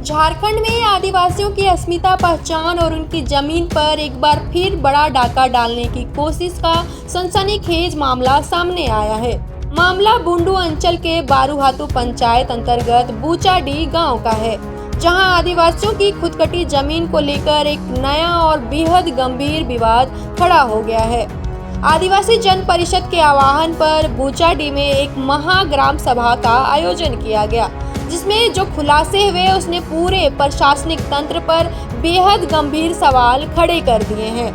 झारखंड में आदिवासियों की अस्मिता, पहचान और उनकी जमीन पर एक बार फिर बड़ा डाका डालने की कोशिश का सनसनीखेज मामला सामने आया है। मामला बुंडू अंचल के बारूहातू पंचायत अंतर्गत बूचाडी गांव का है, जहां आदिवासियों की खुदकटी जमीन को लेकर एक नया और बेहद गंभीर विवाद खड़ा हो गया है। आदिवासी जन परिषद के आह्वान पर बूचाडी में एक महाग्राम सभा का आयोजन किया गया, जिसमें जो खुलासे हुए उसने पूरे प्रशासनिक तंत्र पर बेहद गंभीर सवाल खड़े कर दिए हैं।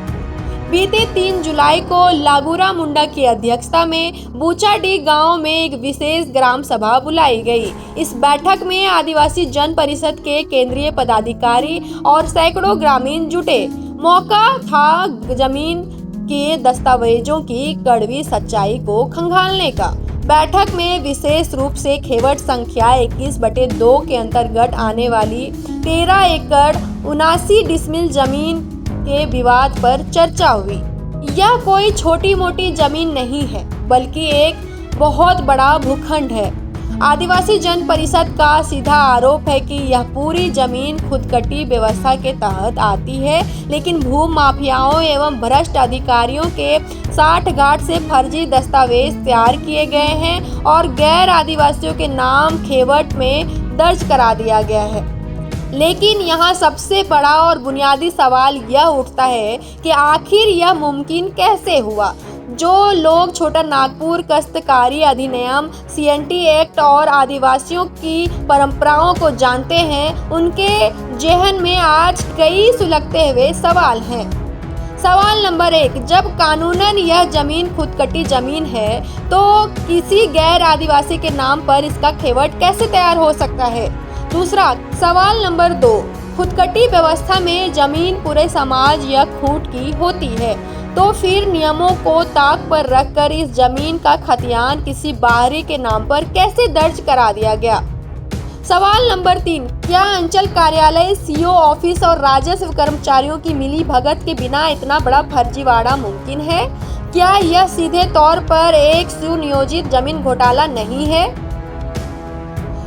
बीते 3 जुलाई को लागूरा मुंडा की अध्यक्षता में बूचाडी गांव में एक विशेष ग्राम सभा बुलाई गई। इस बैठक में आदिवासी जन परिषद के केंद्रीय पदाधिकारी और सैकड़ों ग्रामीण जुटे। मौका था जमीन के दस्तावेजों की कड़वी सच्चाई को खंगालने का। बैठक में विशेष रूप से खेवट संख्या 21/2 के अंतर्गत आने वाली 13 एकड़ 79 डिसमिल जमीन के विवाद पर चर्चा हुई। यह कोई छोटी मोटी जमीन नहीं है, बल्कि एक बहुत बड़ा भूखंड है। आदिवासी जन परिषद का सीधा आरोप है कि यह पूरी जमीन खुदकटी व्यवस्था के तहत आती है, लेकिन भू माफियाओं एवं भ्रष्ट अधिकारियों के साठगांठ से फर्जी दस्तावेज तैयार किए गए हैं और गैर आदिवासियों के नाम खेवट में दर्ज करा दिया गया है। लेकिन यहाँ सबसे बड़ा और बुनियादी सवाल यह उठता है कि आखिर यह मुमकिन कैसे हुआ। जो लोग छोटा नागपुर काश्तकारी अधिनियम, CNT एक्ट और आदिवासियों की परंपराओं को जानते हैं, उनके जेहन में आज कई सुलगते हुए सवाल हैं। सवाल नंबर 1, जब कानूनन यह जमीन खुदकटी जमीन है, तो किसी गैर आदिवासी के नाम पर इसका खेवट कैसे तैयार हो सकता है? दूसरा सवाल नंबर 2, खुदकटी व्यवस्था में जमीन पूरे समाज या खूंट की होती है, तो फिर नियमों को ताक पर रखकर इस जमीन का खतियान किसी बाहरी के नाम पर कैसे दर्ज करा दिया गया? सवाल नंबर 3, क्या अंचल कार्यालय, CO ऑफिस और राजस्व कर्मचारियों की मिली भगत के बिना इतना बड़ा फर्जीवाड़ा मुमकिन है? क्या यह सीधे तौर पर एक सुनियोजित जमीन घोटाला नहीं है?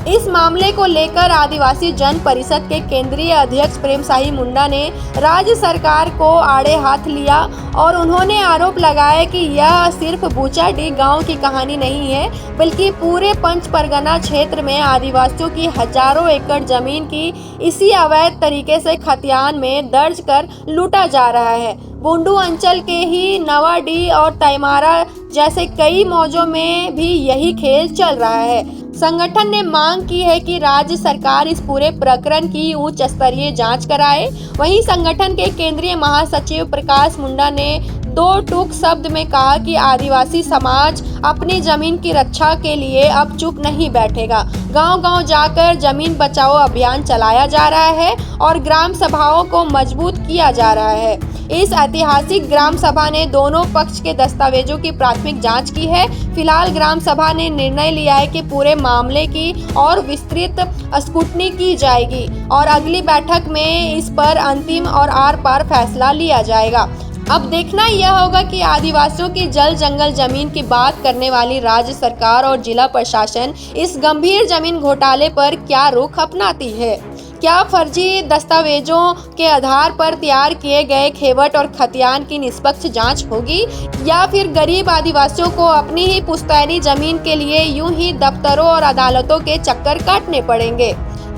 इस मामले को लेकर आदिवासी जन परिषद के केंद्रीय अध्यक्ष प्रेमसाही मुंडा ने राज्य सरकार को आड़े हाथ लिया और उन्होंने आरोप लगाया कि यह सिर्फ बूचाडी गांव की कहानी नहीं है, बल्कि पूरे पंच परगना क्षेत्र में आदिवासियों की हजारों एकड़ जमीन की इसी अवैध तरीके से खतियान में दर्ज कर लूटा जा रहा है। बुंडू अंचल के ही नवाडी और तैमारा जैसे कई मौजों में भी यही खेल चल रहा है। संगठन ने मांग की है कि राज्य सरकार इस पूरे प्रकरण की उच्च स्तरीय जांच कराए। वहीं संगठन के केंद्रीय महासचिव प्रकाश मुंडा ने 2 टूक शब्द में कहा कि आदिवासी समाज अपनी जमीन की रक्षा के लिए अब चुप नहीं बैठेगा। गांव-गांव जाकर जमीन बचाओ अभियान चलाया जा रहा है और ग्राम सभाओं को मजबूत किया जा रहा है। इस ऐतिहासिक ग्राम सभा ने दोनों पक्ष के दस्तावेजों की प्राथमिक जांच की है। फिलहाल ग्राम सभा ने निर्णय लिया है कि पूरे मामले की और विस्तृत स्क्रूटनी की जाएगी और अगली बैठक में इस पर अंतिम और आर पार फैसला लिया जाएगा। अब देखना यह होगा कि आदिवासियों की जल जंगल जमीन की बात करने वाली राज्य सरकार और जिला प्रशासन इस गंभीर जमीन घोटाले पर क्या रुख अपनाती है। क्या फर्जी दस्तावेजों के आधार पर तैयार किए गए खेवट और खतियान की निष्पक्ष जांच होगी, या फिर गरीब आदिवासियों को अपनी ही पुश्तैनी जमीन के लिए यूं ही दफ्तरों और अदालतों के चक्कर काटने पड़ेंगे?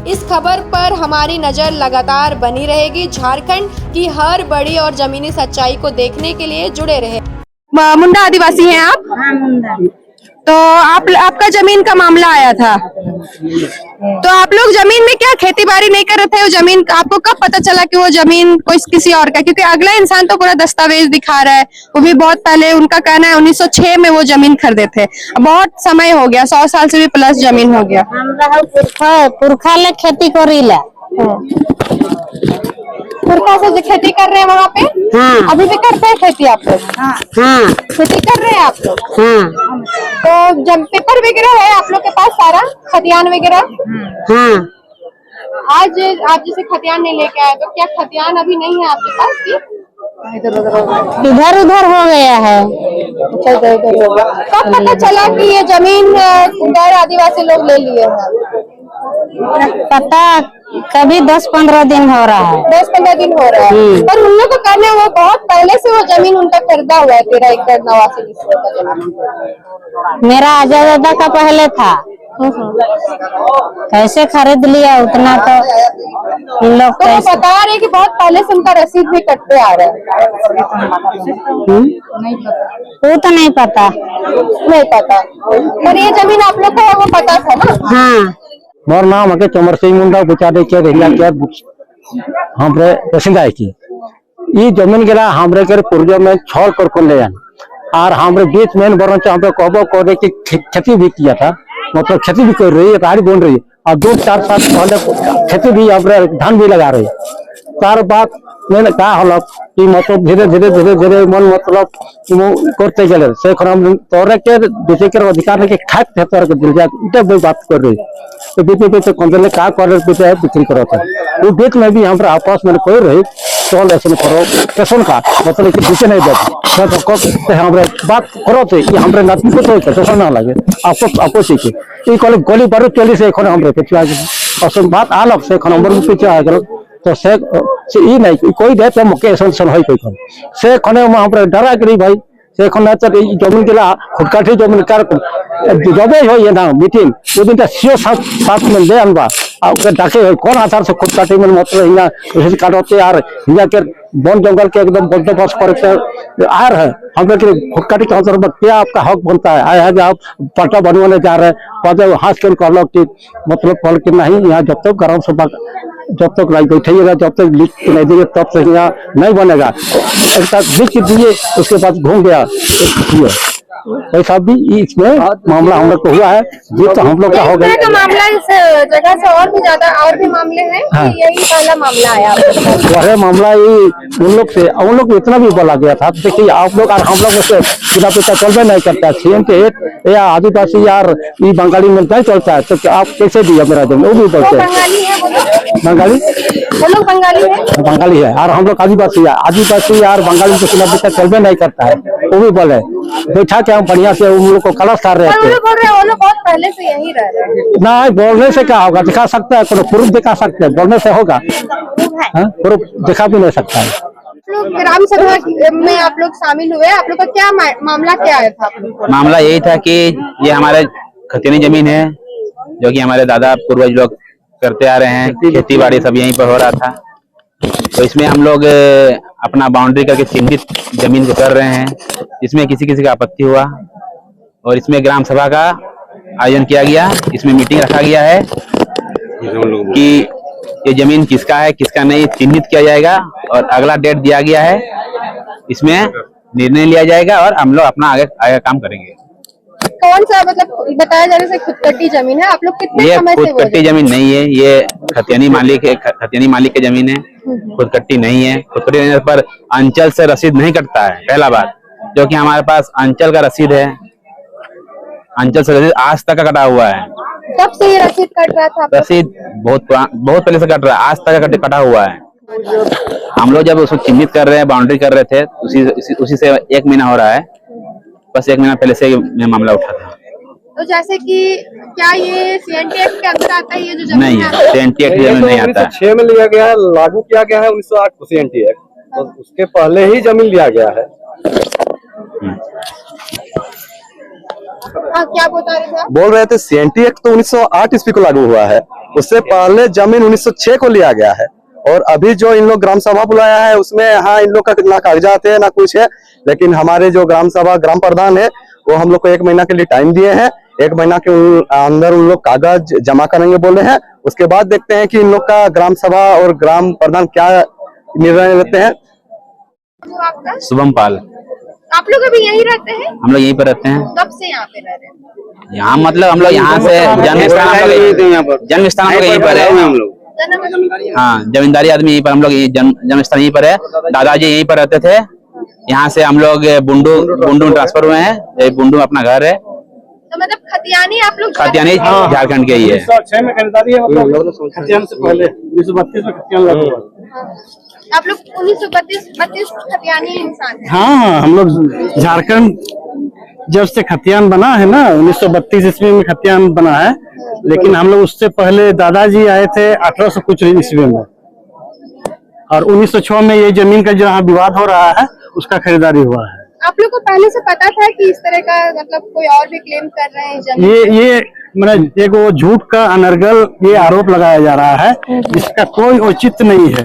इस खबर पर हमारी नज़र लगातार बनी रहेगी। झारखंड की हर बड़ी और जमीनी सच्चाई को देखने के लिए जुड़े रहे। मुंडा आदिवासी हैं आप? हाँ, मुंडा। तो आपका जमीन का मामला आया था, तो आप लोग जमीन में क्या खेती बाड़ी नहीं कर रहे थे? वो जमीन आपको कब पता चला कि वो जमीन कोई किसी और का? क्योंकि अगला इंसान तो पूरा दस्तावेज दिखा रहा है, वो भी बहुत पहले। उनका कहना है 1906 में वो जमीन खरीदे थे। बहुत समय हो गया, 100 साल से भी प्लस जमीन हो गया। पुरखा ले खेती करीला। पुरखा से खेती कर रहे हैं वहाँ पे? हाँ। अभी भी करते हैं खेती आप लोग? हाँ। खेती कर रहे हैं आप लोग? हाँ। तो जब पेपर वगैरह है आप लोग के पास सारा खतियान वगैरह? हाँ। आज आप जैसे खतियान नहीं लेके आए, तो क्या खतियान अभी नहीं है आपके पास की? इधर उधर हो गया है। कब पता चला कि ये जमीन गैर आदिवासी लोग ले लिए हैं? पता कभी 10-15 दिन हो रहा है। 10-15 दिन हो रहा है। पर उन लोग का कहना है वो बहुत पहले से वो जमीन उनका खरीदा हुआ है, 13 एकड़ 89 डिसमिल का जमीन। मेरा आजादा का पहले था, कैसे खरीद लिया उतना तो इन लोग तो वो कैसे बता रहे हैं कि बहुत पहले से उनका रसीद भी कटते आ रहा है। वो तो नहीं पता। नहीं पता, पर ये जमीन आप लोग को है वो पता था ना? हाँ, मोर नाम है चमर सिंह मुंडा गुचाडे के रेला के हमरे पसंद की ई जमीन गेला हमरे के पूर्व में छोड़ कर को ले और हमरे बीच में बरन हमरे कहबो करे की खेती भी किया था, मतलब खेती भी कर रही है, गाड़ी बन रही है और 2-4 साल पहले खेती भी हमरे धान भी लगा रही है। तार बात मैंने कहा हल कि मतलब धीरे धीरे मन मतलब करते गए से हम तोरे के बेचे के अधिकार के खाद तोर के दिल जा इटा बात कर रही तो बीच कंजले का कर बिक्री करता वो बीच में भी हमरा आपस में कोई रही चल ऐसे करो कैसन का मतलब कि बीचे नहीं देते हमरे बात करो थे कि हमरे नाती को तो कैसे ना लगे आपस के ई कॉलेज गोली बारूद चली से एखन हमरे पीछे आ गए और बात आलक से एखन हमर पीछे आ गेल तो से ई नहीं कोई दे तो मके संसन होई कोई से खने हमरे डरा करी भाई से खने तो जमीन गेला खुदकाठी जमीन कर जबे हो ये ना मीटिंग वो दिन ता सीओ साथ में ले अनबा आ के डाके कौन आधार से खुदकाठी में मतलब हिया जैसे काटोते यार हिया के वन जंगल के एकदम बंदोबस्त करके आ रहे हम लोग खुदकाठी के अंदर क्या आपका हक बनता है आया है आप पट्टा बनवाने जा रहे हैं हाथ के कर लो कि मतलब कल के नहीं यहाँ जब तक ग्राम सभा जब तक नहीं बैठेगा जब तक लिख नहीं देंगे तब तक यहाँ नहीं बनेगा। एक लिख दिए उसके बाद घूम गया ऐसा भी इसमें मामला हम लोग को हुआ है जी तो हम लोग का हो गया मामला इस जगह से और भी ज्यादा और भी मामले हैं। हाँ। यही पहला मामला आया वह मामला ये उन लोग इतना भी बोला गया था। देखिए आप लोग और हम लोग से बिना पैसा चलबे नहीं करता है या आदिवासी यार ये बंगाली में नहीं चलता है तो आप कैसे दिया मेरा जमीन वो भी बोलते हैं बंगाली वो लोग बंगाली है और हम लोग आदिवासी यार बंगाली के बिना पैसा चलबे नहीं करता है वो भी बोले बैठा के हम बढ़िया से उन लोग को कलश कर रहे थे। वो लोग बहुत पहले से यही रह रहे हैं। नहीं बोलने से क्या होगा दिखा सकता है कोई प्रूफ दिखा सकते हैं बोलने से होगा प्रूफ दिखा भी नहीं सकता है। ग्राम सभा में आप लोग शामिल हुए, आप लोग का क्या मामला क्या आया था? मामला यही था कि ये हमारे खतियानी जमीन है जो कि हमारे दादा पूर्वज लोग करते आ रहे हैं, खेती बाड़ी सब यहीं पर हो रहा था तो इसमें हम लोग अपना बाउंड्री करके चिन्हित जमीन को कर रहे हैं। इसमें किसी का आपत्ति हुआ और इसमें ग्राम सभा का आयोजन किया गया। इसमें मीटिंग रखा गया है कि ये जमीन किसका है किसका नहीं चिन्हित किया जाएगा और अगला डेट दिया गया है, इसमें निर्णय लिया जाएगा और हम लोग अपना आगे काम करेंगे। कौन सा मतलब बताया जा रहा है खुदकट्टी जमीन है? आप लोग कितने समय से खुदकट्टी जमीन नहीं है, ये खतियानी मालिक की जमीन है, खुदकट्टी नहीं है। खुदकट्टी जमीन पर अंचल से रसीद नहीं कटता है पहला बात, जो कि हमारे पास अंचल का रसीद है। अंचल से रसीद आज तक का कटा हुआ है। कब से ये रसीद कट रहा था? रसीद बहुत पहले से कट रहा है, आज तक का कटा हुआ है। हम लोग जब उसको चिन्हित कर रहे हैं बाउंड्री कर रहे थे उसी से 1 महीना हो रहा है, बस 1 महीना पहले से मामला उठा था। तो जैसे कि क्या ये सीएनटी एक्ट के अंदर आता है ये जो जमीन नहीं है, सीएनटी एक्ट जमीन नहीं आता है। 1906 में लिया गया है, लागू किया गया है 1908 को सीएनटी एक्ट, तो उसके पहले ही जमीन लिया गया है। क्या बता रहे थे आप? बोल रहे थे सीएनटी एक्ट तो 1908 ईस्वी को लागू हुआ है, उससे पहले जमीन 1906 को लिया गया है। और अभी जो इन लोग ग्राम सभा बुलाया है उसमें हाँ इन लोग का ना कागजात है ना कुछ है, लेकिन हमारे जो ग्राम सभा ग्राम प्रधान है वो हम लोग को 1 महीना के लिए टाइम दिए हैं। 1 महीना के अंदर उन लोग कागज जमा करेंगे बोले हैं, उसके बाद देखते हैं कि इन लोग का ग्राम सभा और ग्राम प्रधान क्या निर्णय लेते हैं। आपका शुभम पाल। आप लोग अभी यहीं रहते हैं? हम लोग यहीं पर रहते हैं। कब से यहाँ पे रह रहे हैं? यहाँ मतलब हम लोग यहाँ से जन्म स्थान यहीं पर है हम लोग। हाँ, जमींदारी आदमी यहीं पर, हम लोग जन्म स्थान यहीं पर है। दादाजी यहीं पर रहते थे। यहाँ से हम लोग बुंडू ट्रांसफर हुए हैं, ये बुंडू अपना घर है। तो मतलब खतियानी आप लोग खतियानी झारखंड के ही है। 1906 में खरीदारी है, मतलब खतियान से पहले 1932 में खतियान लागू हुआ। आप लोग 1932 खतियानी इंसान हैं। हाँ, हम लोग झारखंड जब से खतियान बना है ना 1932 ईस्वी में खतियान बना है, लेकिन हम लोग उससे पहले दादाजी आए थे 1800 कुछ ईस्वी में, और 1906 में ये जमीन का जहाँ विवाद हो रहा है उसका खरीदारी हुआ है। आप लोग को पहले से पता था कि इस तरह का मतलब कोई और भी क्लेम कर रहे हैं जमीन? ये मतलब एक वो झूठ का अनर्गल ये आरोप लगाया जा रहा है, इसका कोई औचित्य नहीं है।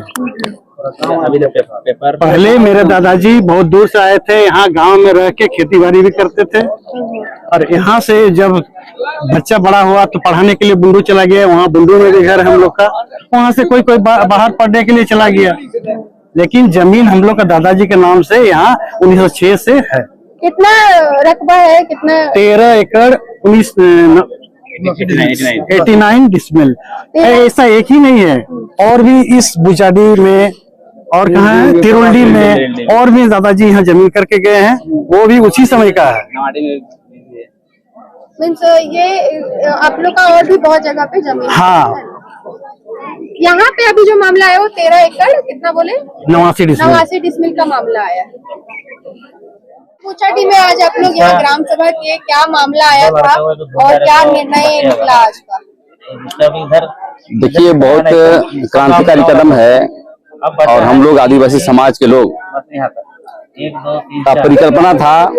पहले मेरे दादाजी बहुत दूर से आए थे, यहाँ गांव में रह के खेती बाड़ी भी करते थे, और यहाँ से जब बच्चा बड़ा हुआ तो पढ़ाने के लिए बुंडू चला गया। वहाँ बुंडू में भी घर है हम लोग का, वहाँ से कोई बाहर पढ़ने के लिए चला गया, लेकिन जमीन हम लोग का दादाजी के नाम से यहाँ 1906 से है। कितना रकबा है? कितना? 13 एकड़ 89 डिसमिल। ऐसा एक ही नहीं है, और भी इस बुचाडी में और कहाँ है, तिरुल्डी में और भी दादाजी यहाँ जमीन करके गए हैं, वो भी उसी समय का है। मीन्स ये आप लोग का और भी बहुत जगह पे जमीन है। हाँ, यहाँ पे अभी जो मामला आया वो 13 एकड़ कितना बोले? 89 डिसमिल का मामला आया। बुचाडी में आज आप लोग यहाँ ग्राम सभा के, क्या मामला आया था और क्या निर्णय निकला आज का? देखिए, बहुत क्रांतिकारी कदम है, और हम लोग आदिवासी समाज के लोग का परिकल्पना था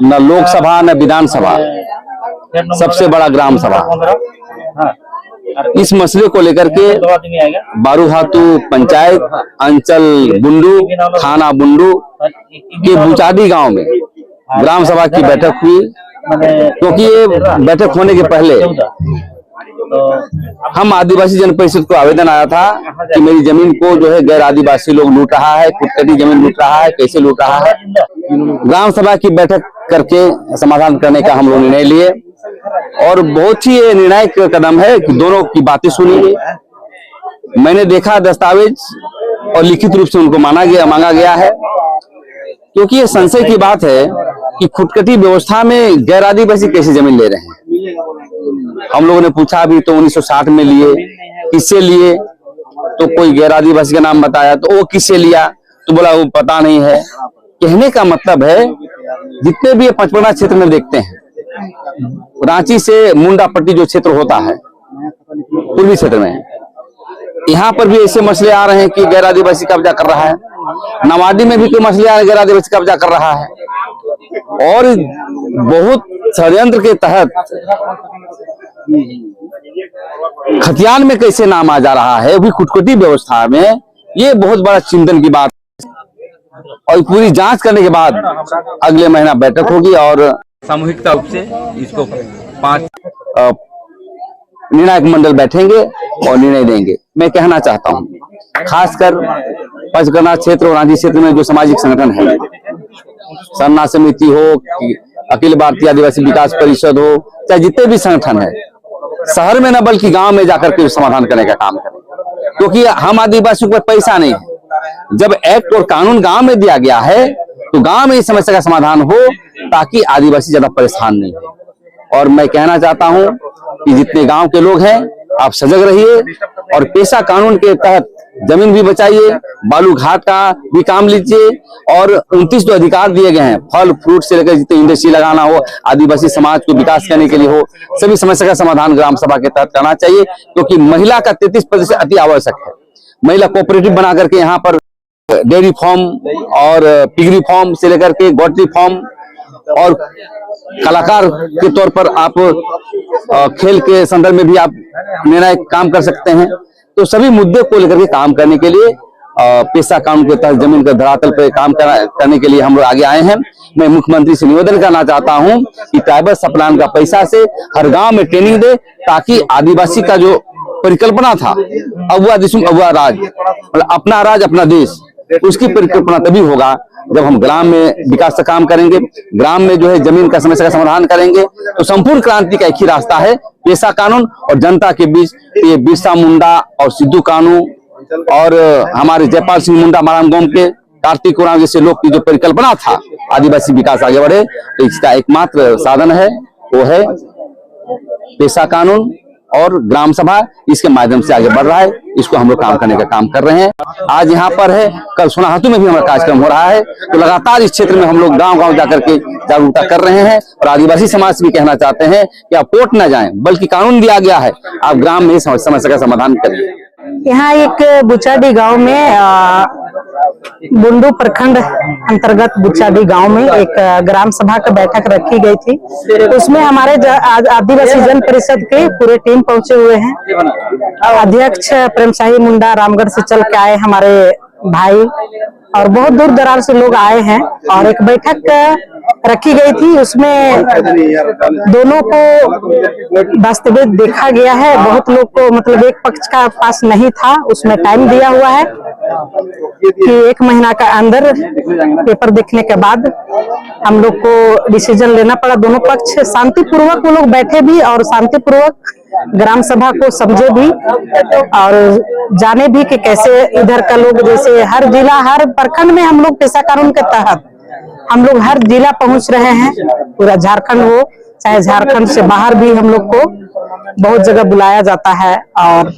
न लोकसभा न विधानसभा, सबसे बड़ा ग्राम सभा। इस मसले को लेकर के बारूहातू पंचायत अंचल बुंडू थाना बुंडू के बुचाडी गांव में ग्राम सभा की बैठक हुई, क्योंकि ये बैठक होने के पहले हम आदिवासी जन परिषद को आवेदन आया था कि मेरी जमीन को जो है गैर आदिवासी लोग लूट रहा है, कुटकटी जमीन लूट रहा है, कैसे लूट रहा है। ग्राम सभा की बैठक करके समाधान करने का हम लोग निर्णय लिए, और बहुत ही निर्णायक कदम है कि दोनों की बातें सुनी गई। मैंने देखा दस्तावेज और लिखित रूप से उनको मांगा गया है, क्योंकि ये संशय की बात है कि खुटकटी व्यवस्था में गैर आदिवासी कैसे जमीन ले रहे हैं। हम लोगों ने पूछा भी तो 1960 में लिए, किससे लिए, तो कोई गैर आदिवासी का नाम बताया, तो वो किससे लिया, तो बोला वो पता नहीं है। कहने का मतलब है जितने भी पचपना क्षेत्र में देखते हैं, रांची से मुंडापट्टी जो क्षेत्र होता है पूर्वी क्षेत्र में, यहाँ पर भी ऐसे मसले आ रहे हैं कि गैर आदिवासी कब्जा कर रहा है। नवाडी में भी कोई मसले आ रहे हैं, गैर आदिवासी कब्जा कर रहा है, और बहुत षड्यंत्र के तहत खतियान में कैसे नाम आ जा रहा है, वो भी खुटकुटी व्यवस्था में। ये बहुत बड़ा चिंतन की बात है, और पूरी जांच करने के बाद अगले महीना बैठक होगी, और सामूहिकता रूप से इसको 5 निर्णायक मंडल बैठेंगे और निर्णय देंगे। मैं कहना चाहता हूँ, खासकर पंचगना क्षेत्र और रांची क्षेत्र में जो सामाजिक संगठन है, सरना समिति हो, अखिल भारतीय आदिवासी विकास परिषद हो, चाहे जितने भी संगठन है, शहर में न बल्कि गांव में जाकर के समाधान करने का काम करें, क्योंकि हम आदिवासियों पर पैसा नहीं है। जब एक्ट और कानून गांव में दिया गया है तो गांव में इस समस्या का समाधान हो, ताकि आदिवासी ज्यादा परेशान नहीं हो। और मैं कहना चाहता हूं कि जितने गांव के लोग हैं, आप सजग रहिए और पेशा कानून के तहत जमीन भी बचाइए, बालू घाट का भी काम लीजिए, और 29 जो अधिकार दिए गए हैं, फल फ्रूट से लेकर जितने इंडस्ट्री लगाना हो, आदिवासी समाज को विकास करने के लिए हो, सभी समस्या का समाधान ग्राम सभा के तहत करना चाहिए, क्योंकि महिला का 33% अति आवश्यक है। महिला कोऑपरेटिव बना करके यहाँ पर डेयरी फार्म और पिगरी फार्म से लेकर के गोट्री फार्म, और कलाकार के तौर पर आप खेल के संदर्भ में भी आप निर्णायक काम कर सकते हैं। तो सभी मुद्दे को लेकर के काम करने के लिए पेशा कानून के तहत जमीन के धरातल पर काम करने के लिए हम लोग आगे आए हैं। मैं मुख्यमंत्री से निवेदन करना चाहता हूं कि ट्राइबल सप्लान का पैसा से हर गांव में ट्रेनिंग दे, ताकि आदिवासी का जो परिकल्पना था, अगुआ देश अगुआ राज, मतलब अपना राज अपना देश, उसकी परिकल्पना तभी होगा जब हम ग्राम में विकास का काम करेंगे, ग्राम में जो है जमीन का समस्या का समाधान करेंगे। तो संपूर्ण क्रांति का एक ही रास्ता है, पेशा कानून और जनता के बीच। ये बिरसा मुंडा और सिद्धू कानू और हमारे जयपाल सिंह मुंडा महाराम गोम के, कार्तिक उरांव जैसे लोग की जो परिकल्पना था आदिवासी विकास आगे बढ़े, तो इसका एकमात्र साधन है, वो है पेशा कानून और ग्राम सभा इसके माध्यम से आगे बढ़ रहा है। इसको हम लोग काम करने का काम कर रहे हैं। आज यहाँ पर है, कल सोनाहातू में भी हमारा कार्यक्रम हो रहा है। तो लगातार इस क्षेत्र में हम लोग गांव-गांव जाकर के जागरूकता कर रहे हैं और आदिवासी समाज से भी कहना चाहते हैं कि आप कोर्ट न जाएं, बल्कि कानून दिया गया है, आप ग्राम में इस समस्या का समाधान करिए। यहाँ एक बुचाडी गांव में बुंडू प्रखंड अंतर्गत बुचाडी गांव में एक ग्राम सभा का बैठक रखी गई थी। उसमें हमारे आदिवासी जन परिषद के पूरे टीम पहुंचे हुए हैं। अध्यक्ष प्रेम शाही मुंडा रामगढ़ से चल के आए हमारे भाई, और बहुत दूर दरार से लोग आए हैं। और एक बैठक रखी गई थी, उसमें दोनों को वास्तविक देखा गया है। बहुत लोग को मतलब एक पक्ष का पास नहीं था, उसमें टाइम दिया हुआ है कि 1 महीना का अंदर पेपर देखने के बाद हम लोग को डिसीजन लेना पड़ा। दोनों पक्ष शांतिपूर्वक वो लोग बैठे भी और शांतिपूर्वक ग्राम सभा को समझे भी और जाने भी कि कैसे इधर का लोग, जैसे हर जिला हर प्रखंड में हम लोग पेशा कानून के तहत हम लोग हर जिला पहुंच रहे हैं। पूरा झारखंड हो चाहे झारखंड से बाहर भी हम लोग को बहुत जगह बुलाया जाता है। और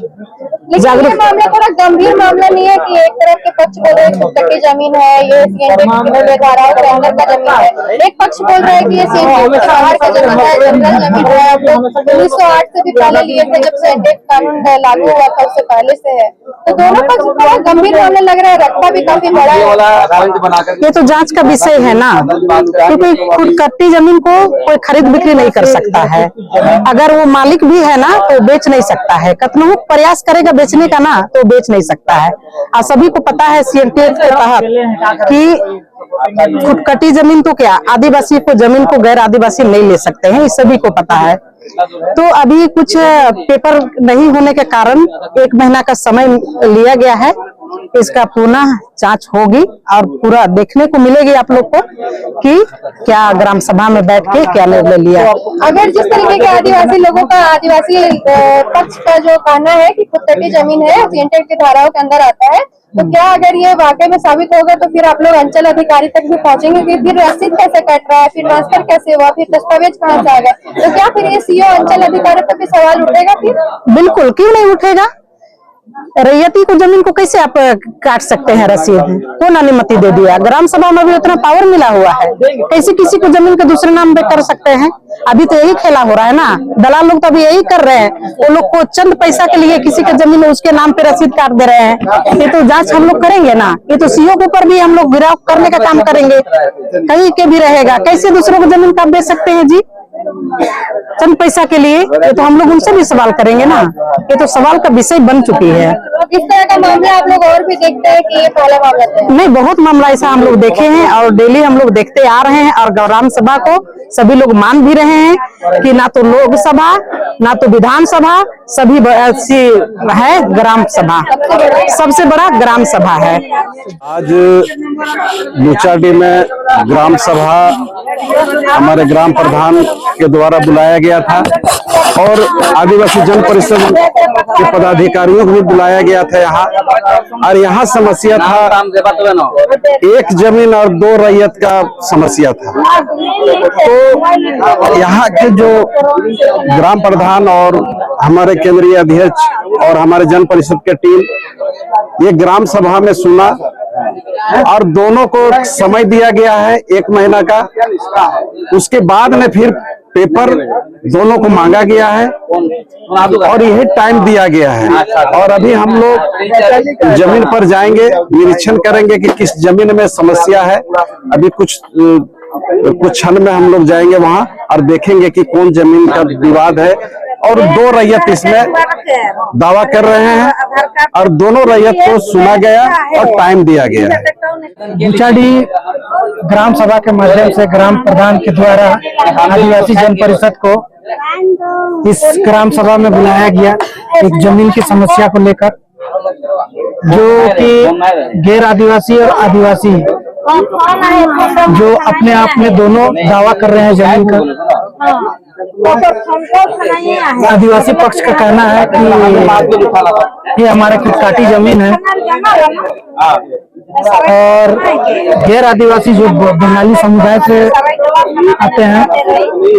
जागरूक मामला थोड़ा गंभीर मामला नहीं है कि एक तरफ के पक्ष बोल रहे हैं खुद की जमीन है, ये सीएनटी धाराओं के अंदर का जमीन है। एक पक्ष बोल रहा है कि ये सीएनटी बाहर का जमीन है, जनरल जमीन है। हम लोग 1908 से भी पहले लिए थे, जब सीएनटी कानून लागू हुआ था उससे पहले से है। तो दोनों पक्ष थोड़ा गंभीर मामला लग रहा है, रकबा भी काफी बड़ा है। ये तो जांच का विषय है ना, क्योंकि खुद कट्टी जमीन को कोई खरीद बिक्री नहीं कर सकता है। अगर वो मालिक भी है ना तो बेच नहीं सकता है, कतनो प्रयास करेगा बेचने का ना तो बेच नहीं सकता है। और सभी को पता है सीएनटी के तहत कि खुदकटी जमीन तो क्या आदिवासी को जमीन को गैर आदिवासी नहीं ले सकते हैं, इस सभी को पता है। तो अभी कुछ पेपर नहीं होने के कारण 1 महीना का समय लिया गया है। इसका पुनः जांच होगी और पूरा देखने को मिलेगी आप लोग को कि क्या ग्राम सभा में बैठ के क्या निर्णय लिया। अगर जिस तरीके के आदिवासी लोगों का आदिवासी पक्ष का जो कहना है कि खुदकटी जमीन है, सीएनटी की धाराओं के अंदर आता है, तो क्या अगर ये वाकई में साबित होगा तो फिर आप लोग अंचल अधिकारी तक भी पहुंचेंगे कि फिर रसीद कैसे कट रहा है, फिर ट्रांसफर कैसे हुआ, फिर दस्तावेज कहाँ से आएगा? तो क्या फिर ये सीओ अंचल अधिकारी पर भी सवाल उठेगा? फिर बिल्कुल, क्यों नहीं उठेगा। रैयती को जमीन को कैसे आप काट सकते हैं? रसीद कौन अनुमति दे दिया? ग्राम सभा में भी उतना पावर मिला हुआ है, कैसे किसी को जमीन के दूसरे नाम पे कर सकते हैं? अभी तो यही खेला हो रहा है ना, दलाल लोग तो अभी यही कर रहे हैं। वो लोग को चंद पैसा के लिए किसी का जमीन उसके नाम पे रसीद काट दे रहे हैं। ये तो जांच हम लोग करेंगे ना, ये तो सीओ के ऊपर भी हम लोग गिराव करने का काम करेंगे। कहीं के भी रहेगा, कैसे दूसरों को जमीन काट दे सकते हैं जी चंद पैसा के लिए? ये तो हम लोग उनसे भी सवाल करेंगे ना, ये तो सवाल का विषय बन चुकी है। इस तरह का मामला आप लोग और भी देखते हैं कि ये पहला मामला है? नहीं, बहुत मामला ऐसा हम लोग देखे हैं और डेली हम लोग देखते आ रहे हैं। और ग्राम सभा को सभी लोग मान भी रहे हैं कि ना तो लोकसभा ना तो विधानसभा, सभी है ग्राम सभा, सबसे बड़ा ग्राम सभा है। आज बुचाडी में ग्राम सभा हमारे ग्राम प्रधान के द्वारा बुलाया गया था और आदिवासी जन परिषद के पदाधिकारियों को भी बुलाया गया था यहाँ। और यहाँ समस्या था 1 जमीन और 2 रैयत का समस्या था। तो यहाँ के जो ग्राम प्रधान और हमारे केंद्रीय अध्यक्ष और हमारे जन परिषद के टीम ये ग्राम सभा में सुना और दोनों को समय दिया गया है 1 महीना का। उसके बाद में फिर पेपर दोनों को मांगा गया है और यही टाइम दिया गया है। और अभी हम लोग जमीन पर जाएंगे, निरीक्षण करेंगे कि किस जमीन में समस्या है। अभी कुछ क्षण में हम लोग जाएंगे वहां और देखेंगे कि कौन जमीन का विवाद है। और 2 रैयत इसमें दावा कर रहे हैं और दोनों रैयत को सुना गया और टाइम दिया गया है। बुचाडी ग्राम सभा के माध्यम से ग्राम प्रधान के द्वारा आदिवासी जन परिषद को इस ग्राम सभा में बुलाया गया एक जमीन की समस्या को लेकर, जो कि गैर आदिवासी और आदिवासी जो अपने आप में दोनों दावा कर रहे हैं जमीन का। आदिवासी पक्ष का कहना है कि ये हमारे खुदकाटी जमीन है और गैर आदिवासी जो बंगाली समुदाय से आते हैं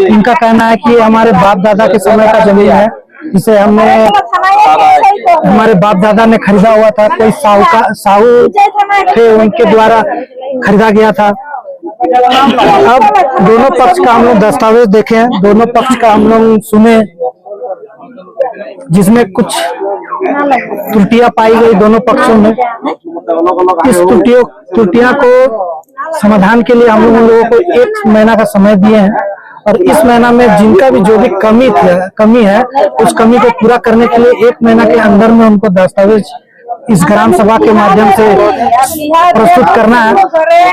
इनका कहना है कि हमारे बाप दादा के समय का जमीन है, इसे हमने हमारे बाप दादा ने खरीदा हुआ था, कोई साहू थे उनके द्वारा खरीदा गया था। अब दोनों पक्ष का हम लोग दस्तावेज देखे हैं, दोनों पक्ष का हम लोग सुने, जिसमें कुछ त्रुटियां पाई गई दोनों पक्षों में। इस त्रुटियां को समाधान के लिए हम लोगों को 1 महीना का समय दिए हैं, और इस महीना में जिनका भी जो भी कमी है उस कमी को पूरा करने के लिए 1 महीना के अंदर में उनको दस्तावेज इस ग्राम सभा के माध्यम से प्रस्तुत करना है।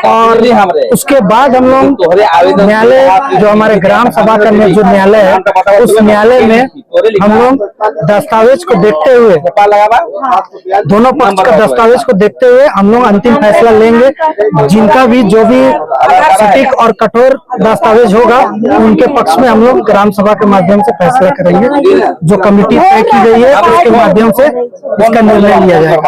और उसके बाद हम लोग न्यायालय, जो हमारे ग्राम सभा का जो न्यायालय है, उस न्यायालय में हम लोग दस्तावेज को देखते हुए, दोनों पक्ष का दस्तावेज को देखते हुए हम लोग अंतिम फैसला लेंगे। जिनका भी जो भी सटीक और कठोर दस्तावेज होगा उनके पक्ष में हम लोग ग्राम सभा के माध्यम से फैसला करेंगे। जो कमेटी तय की गई है उसके माध्यम से इसका निर्णय लिया जाएगा।